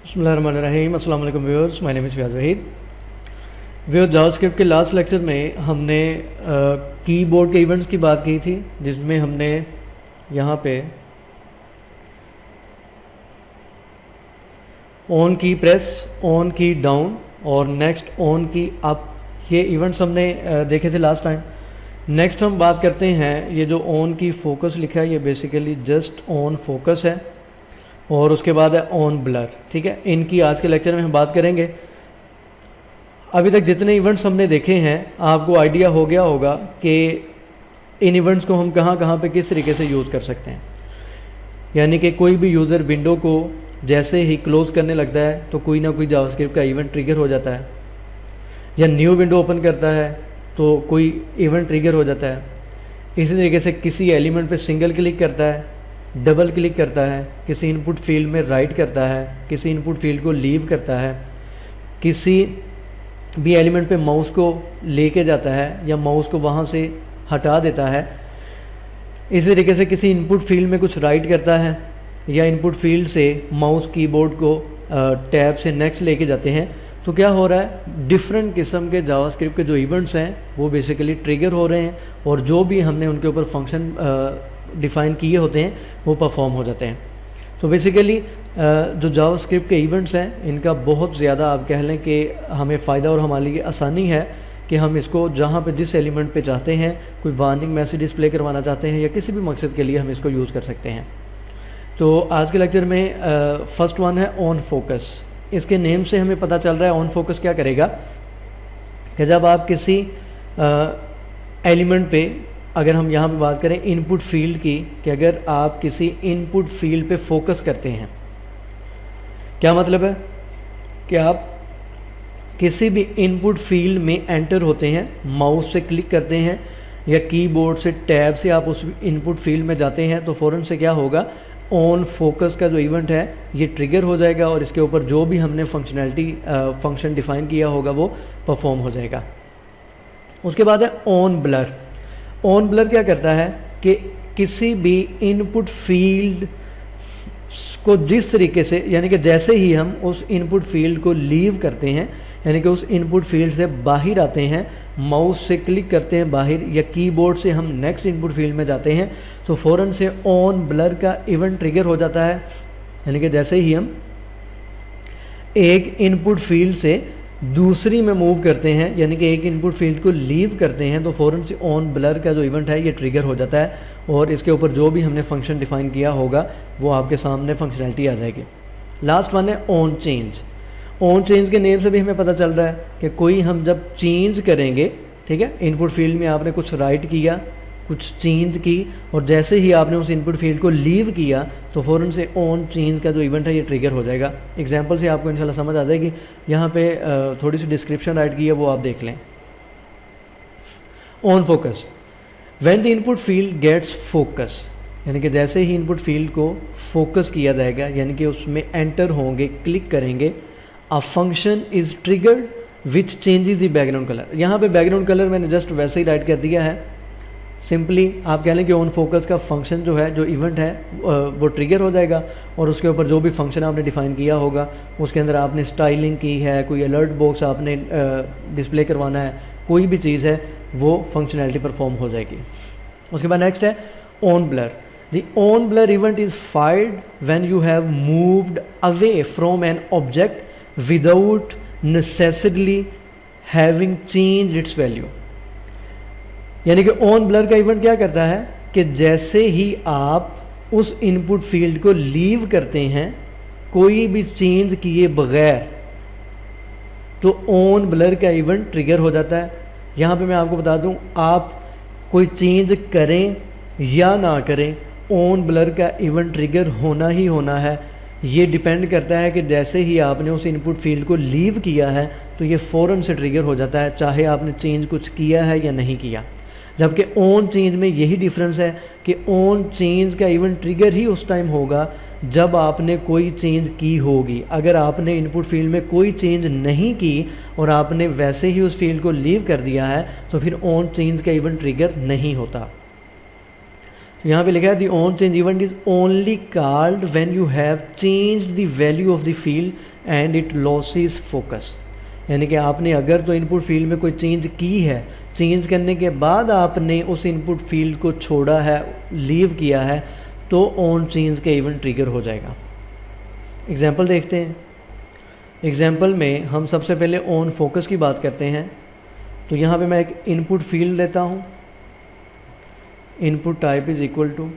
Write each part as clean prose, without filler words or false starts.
बिस्मिल्लाहिर्रहमानिर्रहीम। अस्सलाम वालेकुम viewers, my name is Fayaz Waheed. Viewers, JavaScript के लास्ट लेक्चर में हमने कीबोर्ड के इवेंट्स की बात की थी, जिसमें हमने यहाँ पे ऑन की प्रेस, ऑन की डाउन और नेक्स्ट ऑन की अप, ये इवेंट्स हमने देखे थे लास्ट टाइम। नेक्स्ट हम बात करते हैं, ये जो ऑन की फोकस लिखा है ये बेसिकली जस्ट ऑन फोकस है, और उसके बाद है ऑन ब्लर। ठीक है, इनकी आज के लेक्चर में हम बात करेंगे। अभी तक जितने इवेंट्स हमने देखे हैं आपको आइडिया हो गया होगा कि इन इवेंट्स को हम कहाँ कहाँ पे किस तरीके से यूज़ कर सकते हैं। यानी कि कोई भी यूज़र विंडो को जैसे ही क्लोज़ करने लगता है तो कोई ना कोई जावास्क्रिप्ट का इवेंट ट्रिगर हो जाता है, या न्यू विंडो ओपन करता है तो कोई इवेंट ट्रिगर हो जाता है। इसी तरीके से किसी एलिमेंट पे सिंगल क्लिक करता है, डबल क्लिक करता है, किसी इनपुट फील्ड में राइट करता है, किसी इनपुट फील्ड को लीव करता है, किसी भी एलिमेंट पे माउस को लेके जाता है या माउस को वहाँ से हटा देता है। इसी तरीके से किसी इनपुट फील्ड में कुछ राइट करता है, या इनपुट फील्ड से माउस कीबोर्ड को टैब से नेक्स्ट लेके जाते हैं। तो क्या हो रहा है, डिफरेंट किस्म के जावास्क्रिप्ट के जो इवेंट्स हैं वो बेसिकली ट्रिगर हो रहे हैं, और जो भी हमने उनके ऊपर फंक्शन डिफ़ाइन किए होते हैं वो परफॉर्म हो जाते हैं। तो बेसिकली जो जावास्क्रिप्ट के इवेंट्स हैं इनका बहुत ज़्यादा आप कह लें कि हमें फ़ायदा और हमारे लिए आसानी है कि हम इसको जहाँ पे जिस एलिमेंट पे चाहते हैं, कोई वार्निंग मैसेज डिस्प्ले करवाना चाहते हैं या किसी भी मकसद के लिए हम इसको यूज़ कर सकते हैं। तो आज के लेक्चर में फर्स्ट वन है ऑन फोकस। इसके नेम से हमें पता चल रहा है ऑन फोकस क्या करेगा कि जब आप किसी एलिमेंट पे, अगर हम यहाँ पे बात करें इनपुट फील्ड की, कि अगर आप किसी इनपुट फील्ड पे फोकस करते हैं, क्या मतलब है कि आप किसी भी इनपुट फील्ड में एंटर होते हैं, माउस से क्लिक करते हैं या कीबोर्ड से टैब से आप उस इनपुट फील्ड में जाते हैं, तो फ़ौरन से क्या होगा, ऑन फोकस का जो इवेंट है ये ट्रिगर हो जाएगा और इसके ऊपर जो भी हमने फंक्शन डिफ़ाइन किया होगा वो परफॉर्म हो जाएगा। उसके बाद है ऑन ब्लर। ऑन ब्लर क्या करता है कि किसी भी इनपुट फील्ड को जिस तरीके से, यानी कि जैसे ही हम उस इनपुट फील्ड को लीव करते हैं, यानी कि उस इनपुट फील्ड से बाहर आते हैं, माउस से क्लिक करते हैं बाहर या कीबोर्ड से हम नेक्स्ट इनपुट फील्ड में जाते हैं, तो फ़ौरन से ऑन ब्लर का इवेंट ट्रिगर हो जाता है। यानी कि जैसे ही हम एक इनपुट फील्ड से दूसरी में मूव करते हैं, यानी कि एक इनपुट फील्ड को लीव करते हैं, तो फ़ौरन से ऑन ब्लर का जो इवेंट है ये ट्रिगर हो जाता है, और इसके ऊपर जो भी हमने फंक्शन डिफ़ाइन किया होगा वो आपके सामने फंक्शनैलिटी आ जाएगी। लास्ट वन है ऑन चेंज। ऑन चेंज के नेम से भी हमें पता चल रहा है कि कोई हम जब चेंज करेंगे, ठीक है, इनपुट फील्ड में आपने कुछ राइट किया, कुछ चेंज की, और जैसे ही आपने उस इनपुट फील्ड को लीव किया तो फ़ौरन से ऑन चेंज का जो इवेंट है ये ट्रिगर हो जाएगा। एग्जांपल से आपको इंशाल्लाह समझ आ जाएगी। यहाँ पे थोड़ी सी डिस्क्रिप्शन राइट की है, वो आप देख लें। On focus, when the input field gets focus, यानी कि जैसे ही इनपुट फील्ड को फोकस किया जाएगा, यानी कि उसमें एंटर होंगे, क्लिक करेंगे, a function is triggered which changes the background colour. यहाँ पे बैकग्राउंड कलर मैंने जस्ट वैसे ही राइट कर दिया है। सिंपली आप कह लें कि ऑन फोकस का फंक्शन जो है, जो इवेंट है वो ट्रिगर हो जाएगा, और उसके ऊपर जो भी फंक्शन आपने डिफ़ाइन किया होगा, उसके अंदर आपने स्टाइलिंग की है, कोई अलर्ट बॉक्स आपने डिस्प्ले करवाना है, कोई भी चीज़ है, वो फंक्शनैलिटी परफॉर्म हो जाएगी। उसके बाद नेक्स्ट है on blur. The on blur event is fired when you have moved away from an object without necessarily having changed it's value. यानी कि ऑन ब्लर का इवेंट क्या करता है कि जैसे ही आप उस इनपुट फील्ड को लीव करते हैं कोई भी चेंज किए बगैर, तो ऑन ब्लर का इवेंट ट्रिगर हो जाता है। यहाँ पे मैं आपको बता दूँ, आप कोई चेंज करें या ना करें, ऑन ब्लर का इवेंट ट्रिगर होना ही होना है। ये डिपेंड करता है कि जैसे ही आपने उस इनपुट फील्ड को लीव किया है तो ये फ़ौरन से ट्रिगर हो जाता है, चाहे आपने चेंज कुछ किया है या नहीं किया। जबकि ऑन चेंज में यही डिफरेंस है कि ऑन चेंज का इवेंट ट्रिगर ही उस टाइम होगा जब आपने कोई चेंज की होगी। अगर आपने इनपुट फील्ड में कोई चेंज नहीं की और आपने वैसे ही उस फील्ड को लीव कर दिया है तो फिर ऑन चेंज का इवेंट ट्रिगर नहीं होता। तो यहाँ पे लिखा है the on change event is only called when you have changed the value of the field and it losses focus. यानी कि आपने अगर तो इनपुट फील्ड में कोई चेंज की है, चेंज करने के बाद आपने उस इनपुट फील्ड को छोड़ा है, लीव किया है, तो ऑन चेंज का इवेंट ट्रिगर हो जाएगा। एग्जांपल देखते हैं। एग्जांपल में हम सबसे पहले ऑन फोकस की बात करते हैं। तो यहाँ पे मैं एक इनपुट फील्ड लेता हूँ, input type is equal to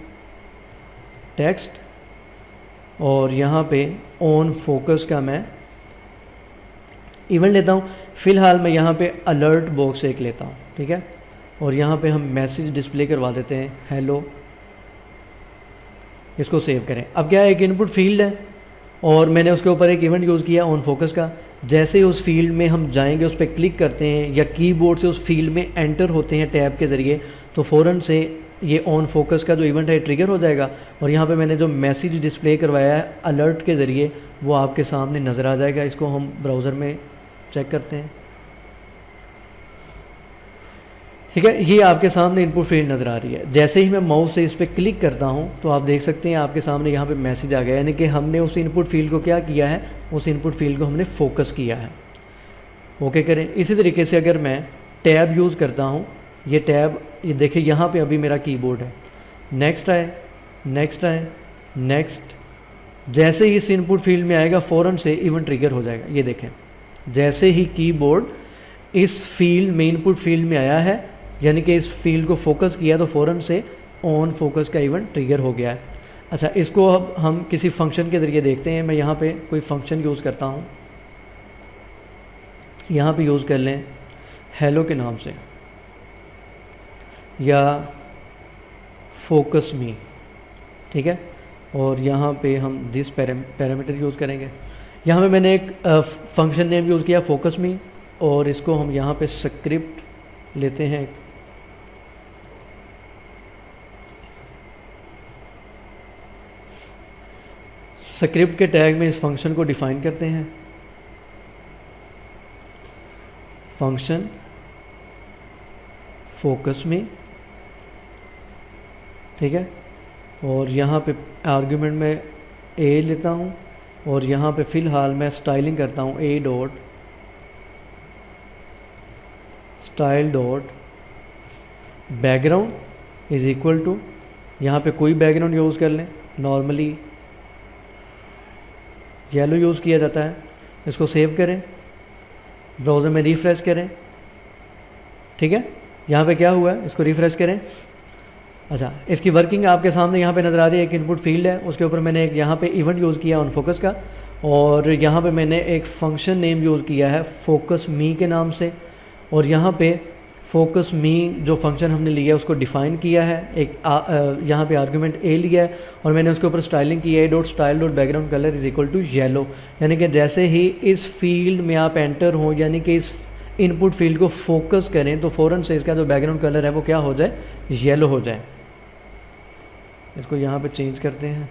text, और यहाँ पे ऑन फोकस का मैं इवेंट लेता हूँ। फ़िलहाल मैं यहाँ पे अलर्ट बॉक्स एक लेता हूँ, ठीक है, और यहाँ पे हम मैसेज डिस्प्ले करवा देते हैं हेलो। इसको सेव करें। अब क्या है, एक इनपुट फील्ड है और मैंने उसके ऊपर एक इवेंट यूज़ किया ऑन फोकस का। जैसे ही उस फील्ड में हम जाएंगे, उस पर क्लिक करते हैं या कीबोर्ड से उस फील्ड में एंटर होते हैं टैब के ज़रिए, तो फ़ौरन से ये ऑन फोकस का जो इवेंट है ट्रिगर हो जाएगा। और यहाँ पे मैंने जो मैसेज डिस्प्ले करवाया है अलर्ट के ज़रिए, वो आपके सामने नज़र आ जाएगा। इसको हम ब्राउज़र में चेक करते हैं, ठीक है। ये आपके सामने इनपुट फील्ड नज़र आ रही है। जैसे ही मैं माउस से इस पर क्लिक करता हूँ तो आप देख सकते हैं आपके सामने यहाँ पे मैसेज आ गया, यानी कि हमने उस इनपुट फील्ड को क्या किया है, उस इनपुट फील्ड को हमने फोकस किया है। ओके करें। इसी तरीके से अगर मैं टैब यूज़ करता हूँ, ये टैब, ये देखिए यहाँ पे अभी मेरा कीबोर्ड है, नेक्स्ट आए, नेक्स्ट आए, नेक्स्ट। जैसे ही इस इनपुट फील्ड में आएगा फ़ौरन से इवेंट ट्रिगर हो जाएगा। ये देखें, जैसे ही कीबोर्ड इस फील्ड में, इनपुट फील्ड में आया है, यानी कि इस फील्ड को फोकस किया, तो फ़ौरन से ऑन फोकस का इवेंट ट्रिगर हो गया है। अच्छा, इसको अब हम किसी फंक्शन के ज़रिए देखते हैं। मैं यहाँ पे कोई फंक्शन यूज़ करता हूँ, यहाँ पे यूज़ कर लें हेलो के नाम से, या फोकस मी, ठीक है। और यहाँ पे हम दिस पैरामीटर यूज़ करेंगे। यहाँ पे मैंने एक फंक्शन नेम यूज़ किया फोकस मी, और इसको हम यहाँ पे स्क्रिप्ट लेते हैं। स्क्रिप्ट के टैग में इस फंक्शन को डिफाइन करते हैं, फंक्शन फोकस में, ठीक है। और यहाँ पे आर्गुमेंट में ए लेता हूँ, और यहाँ पे फ़िलहाल मैं स्टाइलिंग करता हूँ a dot style dot background is equal to, यहाँ पे कोई बैकग्राउंड यूज़ कर लें, नॉर्मली येलो यूज़ किया जाता है। इसको सेव करें, ब्राउज़र में रिफ़्रेश करें, ठीक है। यहाँ पे क्या हुआ है, इसको रिफ़्रेश करें। अच्छा, इसकी वर्किंग आपके सामने यहाँ पे नज़र आ रही है। एक इनपुट फील्ड है, उसके ऊपर मैंने एक यहाँ पे इवेंट यूज़ किया ऑन फोकस का, और यहाँ पे मैंने एक फंक्शन नेम यूज़ किया है फोकस मी के नाम से, और यहाँ पे फोकस मी जो फंक्शन हमने लिया उसको डिफ़ाइन किया है। एक यहाँ पे आर्गुमेंट ए लिया है, और मैंने उसके ऊपर स्टाइलिंग की है dot style dot background colour is equal to yellow. यानी कि जैसे ही इस फील्ड में आप एंटर हों, यानी कि इस इनपुट फील्ड को फोकस करें, तो फ़ौरन से इसका जो बैकग्राउंड कलर है वो क्या हो जाए, येलो हो जाए। इसको यहाँ पे चेंज करते हैं,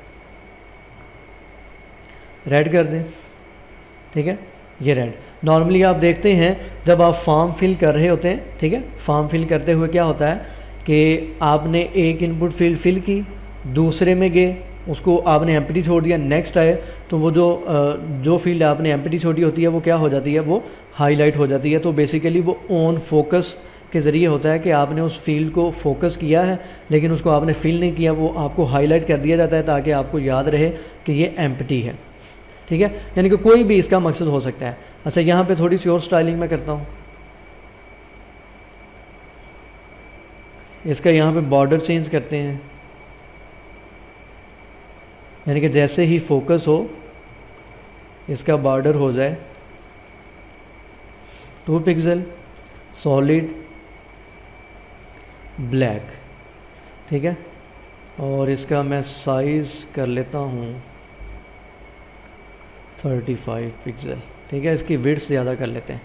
रेड कर दें, ठीक है। ये रेड। नॉर्मली आप देखते हैं जब आप फॉर्म फिल कर रहे होते हैं, ठीक है, फॉर्म फिल करते हुए क्या होता है कि आपने एक इनपुट फील्ड फिल की, दूसरे में गए, उसको आपने एम्प्टी छोड़ दिया, नेक्स्ट आए, तो वो जो फील्ड आपने एम्प्टी छोड़ी होती है वो क्या हो जाती है, वो हाईलाइट हो जाती है। तो बेसिकली वो ऑन फोकस के ज़रिए होता है कि आपने उस फील्ड को फोकस किया है लेकिन उसको आपने फिल नहीं किया, वो आपको हाईलाइट कर दिया जाता है ताकि आपको याद रहे कि ये एम्प्टी है, ठीक है। यानी कि कोई भी इसका मकसद हो सकता है। अच्छा, यहाँ पे थोड़ी सी और स्टाइलिंग मैं करता हूँ। इसका यहाँ पे बॉर्डर चेंज करते हैं, यानी कि जैसे ही फोकस हो इसका बॉर्डर हो जाए 2 पिक्सल सॉलिड ब्लैक, ठीक है। और इसका मैं साइज़ कर लेता हूँ 35 पिक्सल, ठीक है। इसकी विड्थ ज़्यादा कर लेते हैं।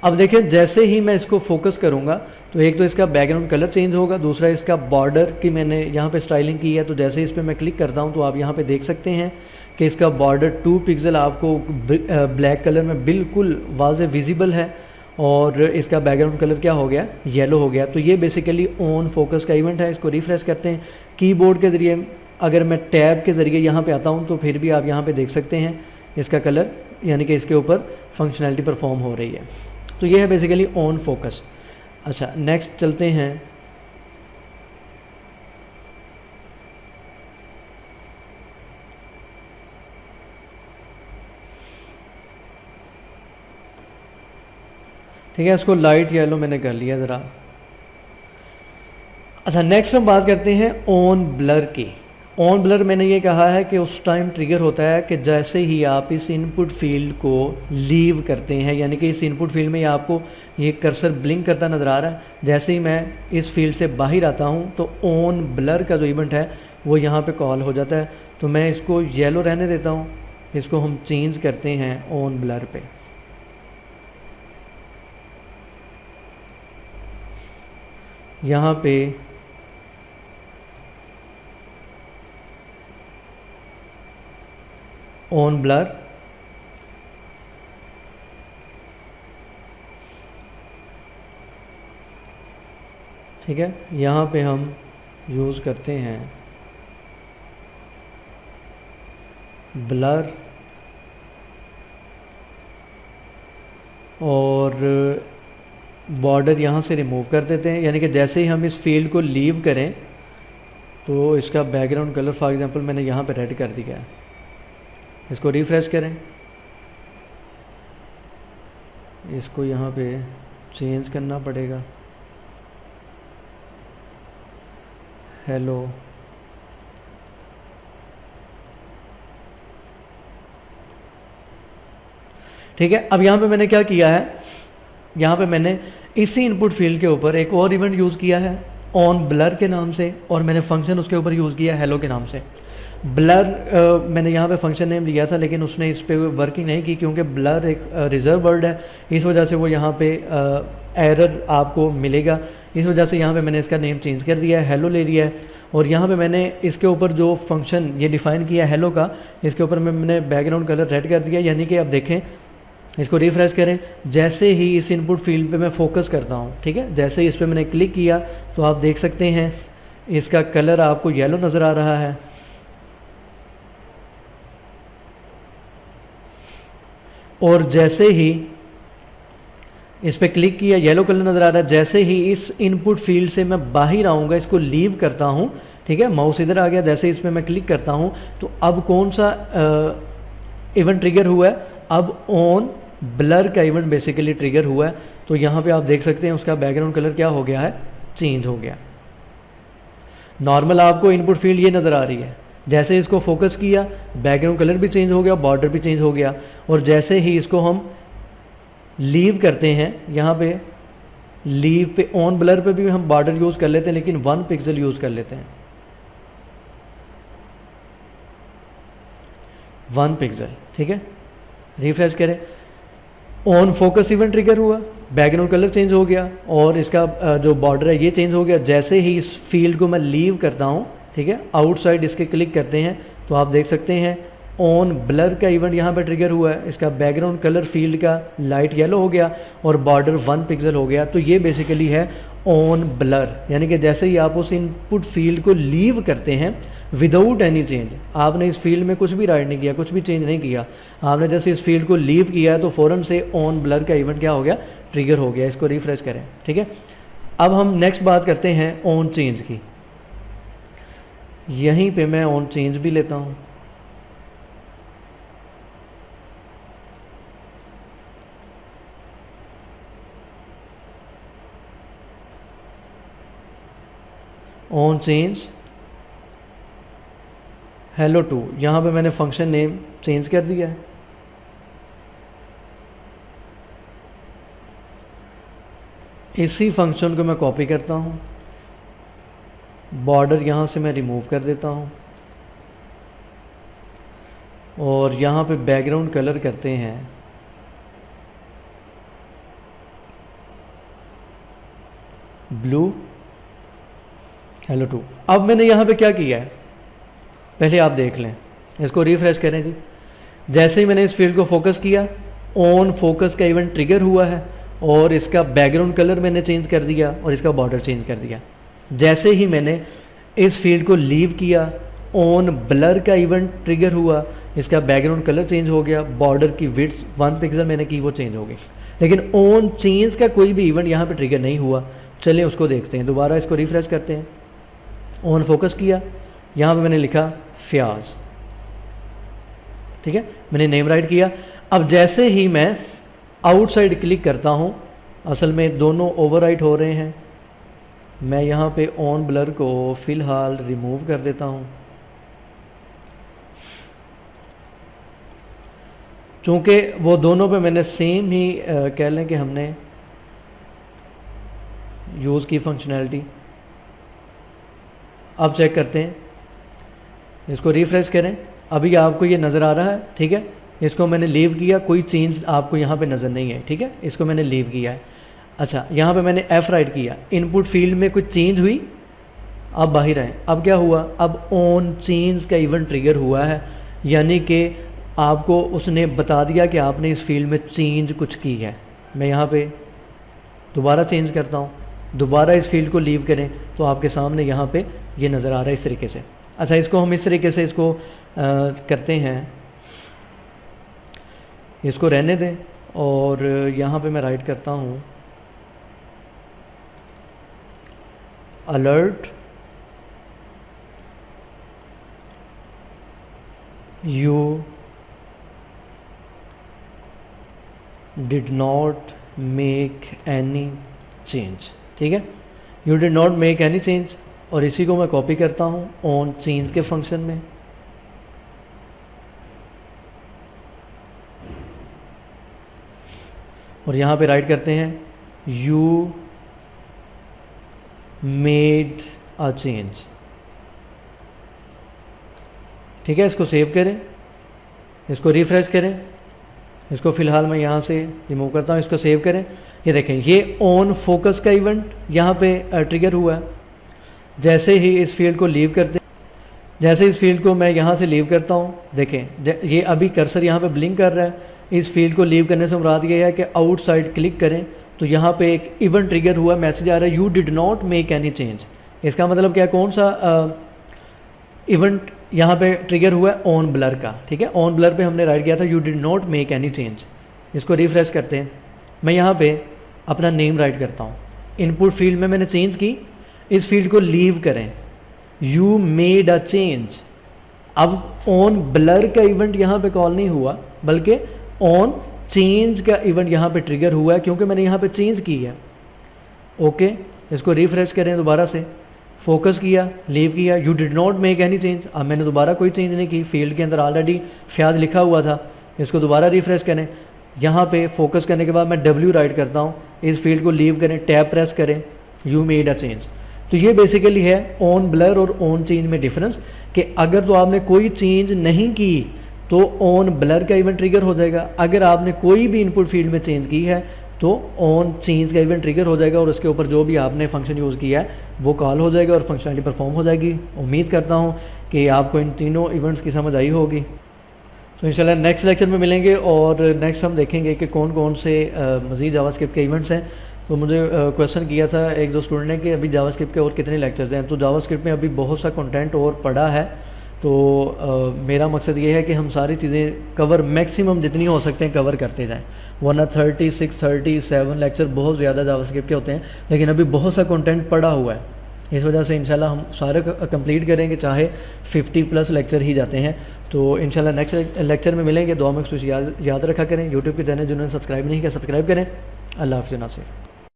अब देखें, जैसे ही मैं इसको फोकस करूँगा तो एक तो इसका बैकग्राउंड कलर चेंज होगा, दूसरा इसका बॉर्डर की मैंने यहाँ पे स्टाइलिंग की है, तो जैसे ही इस पर मैं क्लिक करता हूँ तो आप यहाँ पे देख सकते हैं कि इसका बॉर्डर 2 पिक्सल आपको ब्लैक कलर में बिल्कुल वाज़े विजिबल है, और इसका बैकग्राउंड कलर क्या हो गया, येलो हो गया। तो ये बेसिकली ऑन फोकस का इवेंट है। इसको रिफ़्रेश करते हैं कीबोर्ड के ज़रिए। अगर मैं टैब के ज़रिए यहाँ पे आता हूँ तो फिर भी आप यहाँ पे देख सकते हैं इसका कलर यानी कि इसके ऊपर फंक्शनैलिटी परफॉर्म हो रही है। तो ये है बेसिकली ऑन फोकस। अच्छा, नेक्स्ट चलते हैं। ठीक है, इसको लाइट येलो मैंने कर लिया ज़रा। अच्छा, नेक्स्ट हम बात करते हैं ऑन ब्लर की। ऑन ब्लर मैंने ये कहा है कि उस टाइम ट्रिगर होता है कि जैसे ही आप इस इनपुट फील्ड को लीव करते हैं, यानी कि इस इनपुट फील्ड में आपको ये कर्सर ब्लिंक करता नज़र आ रहा है। जैसे ही मैं इस फील्ड से बाहर आता हूँ तो ऑन ब्लर का जो इवेंट है वो यहाँ पे कॉल हो जाता है। तो मैं इसको येलो रहने देता हूँ, इसको हम चेंज करते हैं ऑन ब्लर पे। यहाँ पे ऑन ब्लर, ठीक है, यहाँ पे हम यूज़ करते हैं ब्लर और बॉर्डर यहाँ से रिमूव कर देते हैं। यानी कि जैसे ही हम इस फील्ड को लीव करें तो इसका बैकग्राउंड कलर फॉर एग्जांपल मैंने यहाँ पे रेड कर दिया है। इसको रिफ्रेश करें, इसको यहाँ पे चेंज करना पड़ेगा, हेलो। ठीक है, अब यहाँ पे मैंने क्या किया है, यहाँ पे मैंने इसी इनपुट फील्ड के ऊपर एक और इवेंट यूज़ किया है ऑन ब्लर के नाम से, और मैंने फंक्शन उसके ऊपर यूज़ किया हेलो के नाम से। ब्लर मैंने यहाँ पे फंक्शन नेम लिया था, लेकिन उसने इस पर वर्किंग नहीं की क्योंकि ब्लर एक रिजर्व वर्ड है, इस वजह से वो यहाँ पे एरर आपको मिलेगा। इस वजह से यहाँ पे मैंने इसका नेम चेंज कर दिया है, हेलो ले लिया है। और यहाँ पे मैंने इसके ऊपर जो फंक्शन ये डिफ़ाइन किया हेलो का, इसके ऊपर मैंने बैकग्राउंड कलर रेड कर दिया। यानी कि अब देखें, इसको रिफ्रेश करें, जैसे ही इस इनपुट फील्ड पे मैं फोकस करता हूँ, ठीक है, जैसे ही इस पर मैंने क्लिक किया तो आप देख सकते हैं इसका कलर आपको येलो नज़र आ रहा है। और जैसे ही इस पर क्लिक किया येलो कलर नज़र आ रहा है। जैसे ही इस इनपुट फील्ड से मैं बाहर आऊँगा, इसको लीव करता हूँ, ठीक है, माउस इधर आ गया, जैसे इसमें मैं क्लिक करता हूँ तो अब कौन सा इवेंट ट्रिगर हुआ है, अब ऑन ब्लर का इवेंट बेसिकली ट्रिगर हुआ है। तो यहाँ पे आप देख सकते हैं उसका बैकग्राउंड कलर क्या हो गया है, चेंज हो गया। नॉर्मल आपको इनपुट फील्ड ये नज़र आ रही है, जैसे इसको फोकस किया बैकग्राउंड कलर भी चेंज हो गया, बॉर्डर भी चेंज हो गया। और जैसे ही इसको हम लीव करते हैं, यहाँ पे लीव पे ऑन ब्लर पे भी हम बॉर्डर यूज़ कर लेते हैं, लेकिन 1 पिक्सल यूज़ कर लेते हैं, 1 पिक्सल, ठीक है। रिफ्रेश करें, ऑन फोकस इवेंट ट्रिगर हुआ, बैकग्राउंड कलर चेंज हो गया और इसका जो बॉर्डर है ये चेंज हो गया। जैसे ही इस फील्ड को मैं लीव करता हूँ, ठीक है, आउटसाइड इसके क्लिक करते हैं तो आप देख सकते हैं ऑन ब्लर का इवेंट यहाँ पर ट्रिगर हुआ है। इसका बैकग्राउंड कलर फील्ड का लाइट येलो हो गया और बॉर्डर 1 पिक्सल हो गया। तो ये बेसिकली है ऑन ब्लर, यानी कि जैसे ही आप उस इनपुट फील्ड को लीव करते हैं विदाउट एनी चेंज, आपने इस फील्ड में कुछ भी राइट नहीं किया, कुछ भी चेंज नहीं किया, आपने जैसे इस फील्ड को लीव किया तो फ़ौरन से ऑन ब्लर का इवेंट क्या हो गया, ट्रिगर हो गया। इसको रिफ्रेश करें, ठीक है। अब हम नेक्स्ट बात करते हैं ऑन चेंज की। यहीं पे मैं ऑन चेंज भी लेता हूँ, ऑन चेंज हेलो टू, यहाँ पे मैंने फंक्शन नेम चेंज कर दिया है। इसी फंक्शन को मैं कॉपी करता हूँ, बॉर्डर यहाँ से मैं रिमूव कर देता हूँ और यहाँ पे बैकग्राउंड कलर करते हैं ब्लू, हेलो टू। अब मैंने यहाँ पे क्या किया है पहले आप देख लें, इसको रिफ्रेश करें जी। जैसे ही मैंने इस फील्ड को फोकस किया, ऑन फोकस का इवेंट ट्रिगर हुआ है और इसका बैकग्राउंड कलर मैंने चेंज कर दिया और इसका बॉर्डर चेंज कर दिया। जैसे ही मैंने इस फील्ड को लीव किया, ऑन ब्लर का इवेंट ट्रिगर हुआ, इसका बैकग्राउंड कलर चेंज हो गया, बॉर्डर की विड्थ 1 पिक्सल मैंने की वो चेंज हो गई, लेकिन ऑन चेंज का कोई भी इवेंट यहाँ पे ट्रिगर नहीं हुआ। चलिए उसको देखते हैं, दोबारा इसको रिफ्रेश करते हैं। ऑन फोकस किया, यहाँ पे मैंने लिखा फयाज, ठीक है, मैंने नेम राइट किया। अब जैसे ही मैं आउटसाइड क्लिक करता हूँ, असल में दोनों ओवरराइट हो रहे हैं। मैं यहाँ पे ऑन ब्लर को फ़िलहाल रिमूव कर देता हूँ, चूँकि वो दोनों पे मैंने सेम ही कह लें कि हमने यूज़ की फंक्शनैलिटी। अब चेक करते हैं, इसको रिफ्रेश करें, अभी आपको ये नज़र आ रहा है, ठीक है। इसको मैंने लीव किया, कोई चेंज आपको यहाँ पे नज़र नहीं है, ठीक है, इसको मैंने लीव किया है। अच्छा, यहाँ पे मैंने F राइट किया, इनपुट फील्ड में कुछ चेंज हुई, अब बाहर आए। अब क्या हुआ, अब ऑन चेंज का इवेंट ट्रिगर हुआ है, यानी कि आपको उसने बता दिया कि आपने इस फील्ड में चेंज कुछ की है। मैं यहाँ पे दोबारा चेंज करता हूँ, दोबारा इस फील्ड को लीव करें तो आपके सामने यहाँ पे ये नज़र आ रहा है इस तरीके से। अच्छा, इसको हम इस तरीके से इसको करते हैं, इसको रहने दें और यहाँ पे मैं राइट करता हूँ alert you did not make any change, ठीक है, you did not make any change, और इसी को मैं कॉपी करता हूँ ऑन चेंज के फंक्शन में। और यहाँ पे राइट करते हैं यू मेड अ चेंज, ठीक है। इसको सेव करें, इसको रिफ्रेश करें, इसको फ़िलहाल मैं यहाँ से रिमूव करता हूँ, इसको सेव करें। ये देखें, ये ऑन फोकस का इवेंट यहाँ पे ट्रिगर हुआ है। जैसे ही इस फील्ड को लीव करते, जैसे इस फील्ड को मैं यहाँ से लीव करता हूँ, देखें ये अभी कर्सर यहाँ पे ब्लिंक कर रहा है। इस फील्ड को लीव करने से मुराद ये है कि आउटसाइड क्लिक करें तो यहाँ पे एक इवेंट ट्रिगर हुआ, मैसेज आ रहा है you did not make any change. इसका मतलब क्या, कौन सा इवेंट यहाँ पे ट्रिगर हुआ है, ऑन ब्लर का, ठीक है। ऑन ब्लर पे हमने राइट किया था you did not make any change. इसको रिफ्रेश करते हैं, मैं यहाँ पे अपना नेम राइट करता हूँ, इनपुट फील्ड में मैंने चेंज की, इस फील्ड को लीव करें, यू मेड अ चेंज। अब ऑन ब्लर का इवेंट यहाँ पे कॉल नहीं हुआ, बल्कि ऑन चेंज का इवेंट यहाँ पे ट्रिगर हुआ है, क्योंकि मैंने यहाँ पे चेंज की है। ओके, इसको रिफ्रेश करें, दोबारा से फोकस किया, लीव किया, you did not make any change. अब मैंने दोबारा कोई चेंज नहीं की, फील्ड के अंदर ऑलरेडी फयाज लिखा हुआ था। इसको दोबारा रिफ्रेश करें, यहाँ पे फोकस करने के बाद मैं W राइट करता हूँ, इस फील्ड को लीव करें, टैब प्रेस करें, यू मेड अ चेंज। तो ये बेसिकली है ऑन ब्लर और ऑन चेंज में डिफरेंस, कि अगर तो आपने कोई चेंज नहीं की तो ऑन ब्लर का इवेंट ट्रिगर हो जाएगा, अगर आपने कोई भी इनपुट फील्ड में चेंज की है तो ऑन चेंज का इवेंट ट्रिगर हो जाएगा और उसके ऊपर जो भी आपने फंक्शन यूज़ किया है वो कॉल हो जाएगा और फंक्शनलिटी परफॉर्म हो जाएगी। उम्मीद करता हूँ कि आपको इन तीनों इवेंट्स की समझ आई होगी। तो इंशाल्लाह नेक्स्ट लेक्चर में मिलेंगे और नेक्स्ट हम देखेंगे कि कौन कौन से मज़ीद जावास्क्रिप्ट के इवेंट्स हैं। तो मुझे क्वेश्चन किया था एक दो स्टूडेंट ने कि अभी जावास्क्रिप्ट के और कितने लेक्चर्स हैं। तो जावास्क्रिप्ट में अभी बहुत सा कंटेंट और पड़ा है, तो मेरा मकसद ये है कि हम सारी चीज़ें कवर मैक्सिमम जितनी हो सकते हैं कवर करते जाएं, वरना 36 37 लेक्चर बहुत ज़्यादा जावास्क्रिप्ट के होते हैं, लेकिन अभी बहुत सा कंटेंट पड़ा हुआ है। इस वजह से इंशाल्लाह हम सारे कंप्लीट करेंगे, चाहे 50+ लेक्चर ही जाते हैं। तो इंशाल्लाह नेक्स्ट लेक्चर में मिलेंगे। दुआ में याद रखा करें। यूट्यूब के चैनल जिन्होंने सब्सक्राइब नहीं किया सब्सक्राइब करें। अल्लाह हाफ़िज़ नासिर।